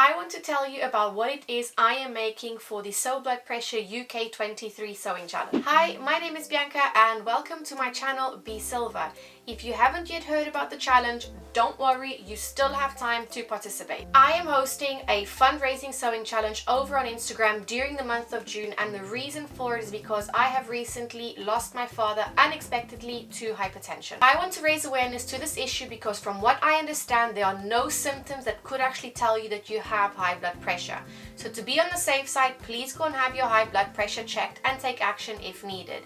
I want to tell you about what it is I am making for the Sew Blood Pressure UK 23 Sewing Challenge. Hi, my name is Bianca and welcome to my channel Be Silver. If you haven't yet heard about the challenge, don't worry, you still have time to participate. I am hosting a fundraising sewing challenge over on Instagram during the month of June, and the reason for it is because I have recently lost my father unexpectedly to hypertension. I want to raise awareness to this issue because from what I understand, there are no symptoms that could actually tell you that you have high blood pressure. So to be on the safe side, please go and have your high blood pressure checked and take action if needed.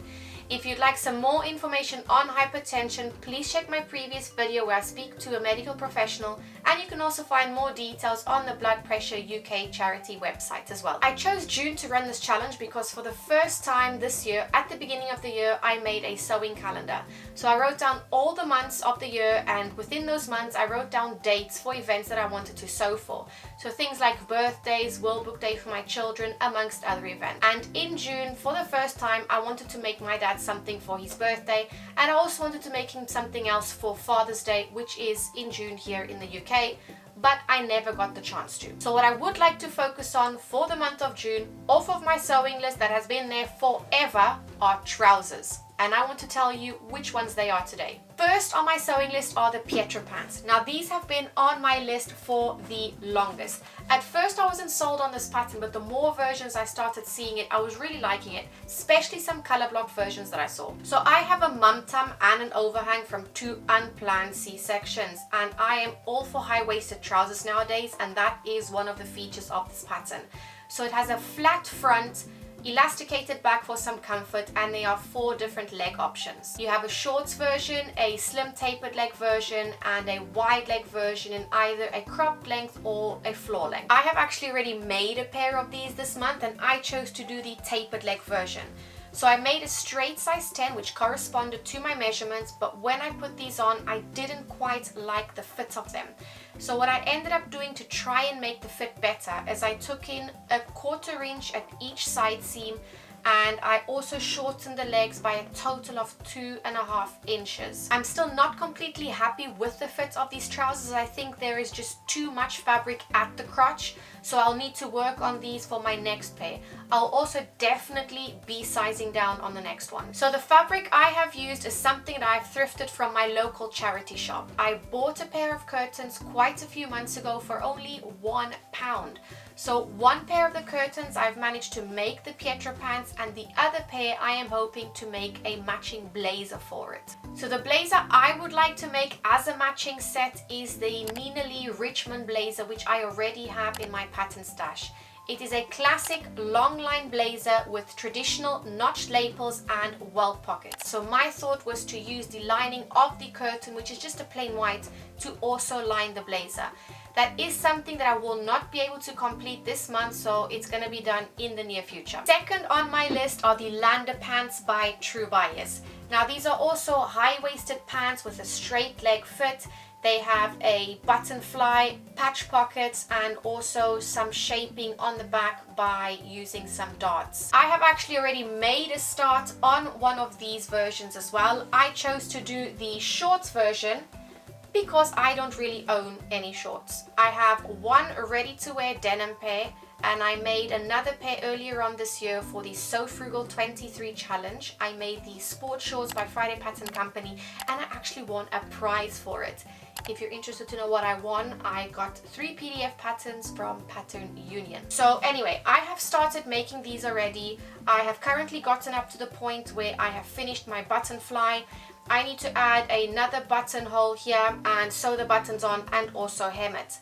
If you'd like some more information on hypertension, please check my previous video where I speak to a medical professional, and you can also find more details on the Blood Pressure UK charity website as well. I chose June to run this challenge because for the first time this year, at the beginning of the year, I made a sewing calendar. So I wrote down all the months of the year, and within those months I wrote down dates for events that I wanted to sew for. So things like birthdays, World Book Day for my children, amongst other events. And in June, for the first time, I wanted to make my dad something for his birthday, and I also wanted to make him something else for Father's Day, which is in June here in the UK, but I never got the chance to. So what I would like to focus on for the month of June, off of my sewing list that has been there forever, are trousers. And I want to tell you which ones they are today. First on my sewing list are the Pietra pants. Now these have been on my list for the longest. At first I wasn't sold on this pattern, but the more versions I started seeing it, I was really liking it, especially some color block versions that I saw. So I have a mum tum and an overhang from 2 unplanned C-sections, and I am all for high-waisted trousers nowadays, and that is one of the features of this pattern. So it has a flat front, elasticated back for some comfort, and there are 4 different leg options. You have a shorts version, a slim tapered leg version, and a wide leg version in either a cropped length or a floor length. I have actually already made a pair of these this month, and I chose to do the tapered leg version. So I made a straight size 10, which corresponded to my measurements, but when I put these on, I didn't quite like the fit of them. So what I ended up doing to try and make the fit better is I took in a 1/4 inch at each side seam, and I also shortened the legs by a total of 2.5 inches. I'm still not completely happy with the fit of these trousers. I think there is just too much fabric at the crotch, so I'll need to work on these for my next pair. I'll also definitely be sizing down on the next one. So the fabric I have used is something that I've thrifted from my local charity shop. I bought a pair of curtains quite a few months ago for only £1. So 1 pair of the curtains I've managed to make the Pietra pants, and the other pair I am hoping to make a matching blazer for it. So the blazer I would like to make as a matching set is the Nina Lee Richmond blazer, which I already have in my pattern stash. It is a classic long line blazer with traditional notched lapels and welt pockets. So my thought was to use the lining of the curtain, which is just a plain white, to also line the blazer. That is something that I will not be able to complete this month, so it's going to be done in the near future. Second on my list are the Lander pants by True Bias. Now these are also high-waisted pants with a straight leg fit. They have a button fly, patch pockets, and also some shaping on the back by using some darts. I have actually already made a start on one of these versions as well. I chose to do the shorts version because I don't really own any shorts. I have one ready-to-wear denim pair, and I made another pair earlier on this year for the So Frugal 23 challenge. I made the sport shorts by Friday Pattern Company, and I actually won a prize for it. If you're interested to know what I won, I got 3 PDF patterns from Pattern Union. So anyway, I have started making these already. I have currently gotten up to the point where I have finished my button fly. I need to add another buttonhole here and sew the buttons on and also hem it.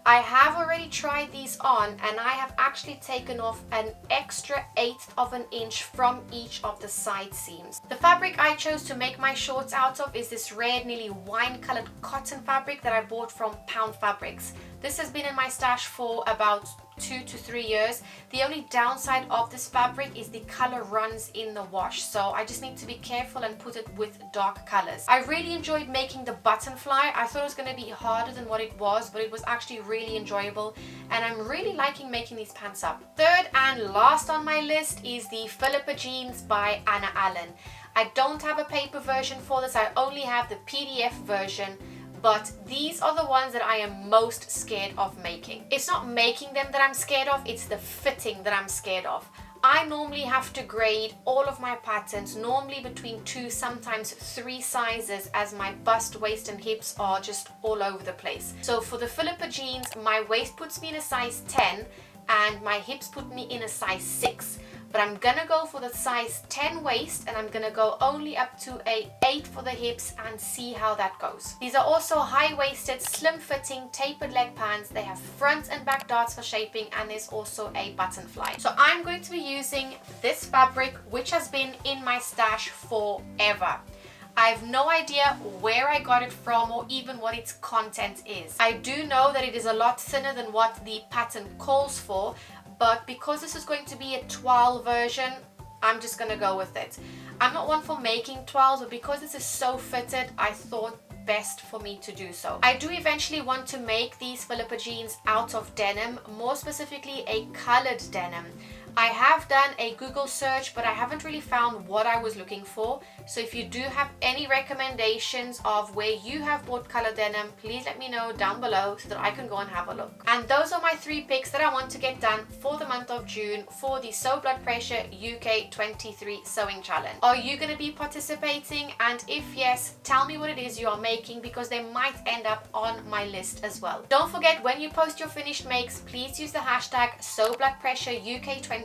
I have already tried these on, and I have actually taken off an extra 1/8 of an inch from each of the side seams. The fabric I chose to make my shorts out of is this red, nearly wine-colored cotton fabric that I bought from Pound Fabrics. This has been in my stash for about 2 to 3 years. The only downside of this fabric is the color runs in the wash, so I just need to be careful and put it with dark colors. I really enjoyed making the button fly. I thought it was going to be harder than what it was, but it was actually really enjoyable, and I'm really liking making these pants up. Third and last on my list is the Philippa jeans by Anna Allen. I don't have a paper version for this, I only have the PDF version, but these are the ones that I am most scared of making. It's not making them that I'm scared of, it's the fitting that I'm scared of. I normally have to grade all of my patterns, normally between 2, sometimes 3 sizes, as my bust, waist and hips are just all over the place. So for the Philippa jeans, my waist puts me in a size 10 and my hips put me in a size 6. But I'm gonna go for the size 10 waist and I'm gonna go only up to a 8 for the hips and see how that goes. These are also high-waisted, slim-fitting, tapered leg pants. They have front and back darts for shaping, and there's also a button fly. So I'm going to be using this fabric, which has been in my stash forever. I have no idea where I got it from or even what its content is. I do know that it is a lot thinner than what the pattern calls for, but because this is going to be a 12 version, I'm just gonna go with it. I'm not one for making 12s, but because this is so fitted, I thought best for me to do so. I do eventually want to make these Philippa jeans out of denim, more specifically a colored denim. I have done a Google search, but I haven't really found what I was looking for. So if you do have any recommendations of where you have bought color denim, please let me know down below so that I can go and have a look. And those are my 3 picks that I want to get done for the month of June for the Sew Blood Pressure UK 23 Sewing Challenge. Are you going to be participating? And if yes, tell me what it is you are making, because they might end up on my list as well. Don't forget, when you post your finished makes, please use the hashtag Sew Blood Pressure UK 23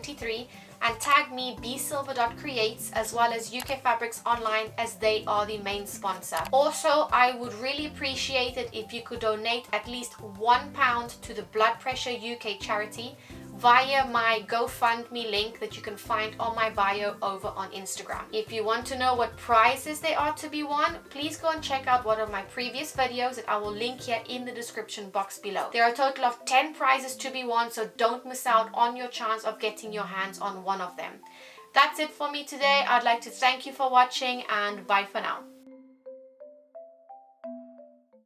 and tag me bsilver.creates as well as UK Fabrics Online, as they are the main sponsor. Also, I would really appreciate it if you could donate at least £1 to the Blood Pressure UK charity via my GoFundMe link that you can find on my bio over on Instagram. If you want to know what prizes there are to be won, please go and check out one of my previous videos that I will link here in the description box below. There are a total of 10 prizes to be won, so don't miss out on your chance of getting your hands on one of them. That's it for me today. I'd like to thank you for watching, and bye for now.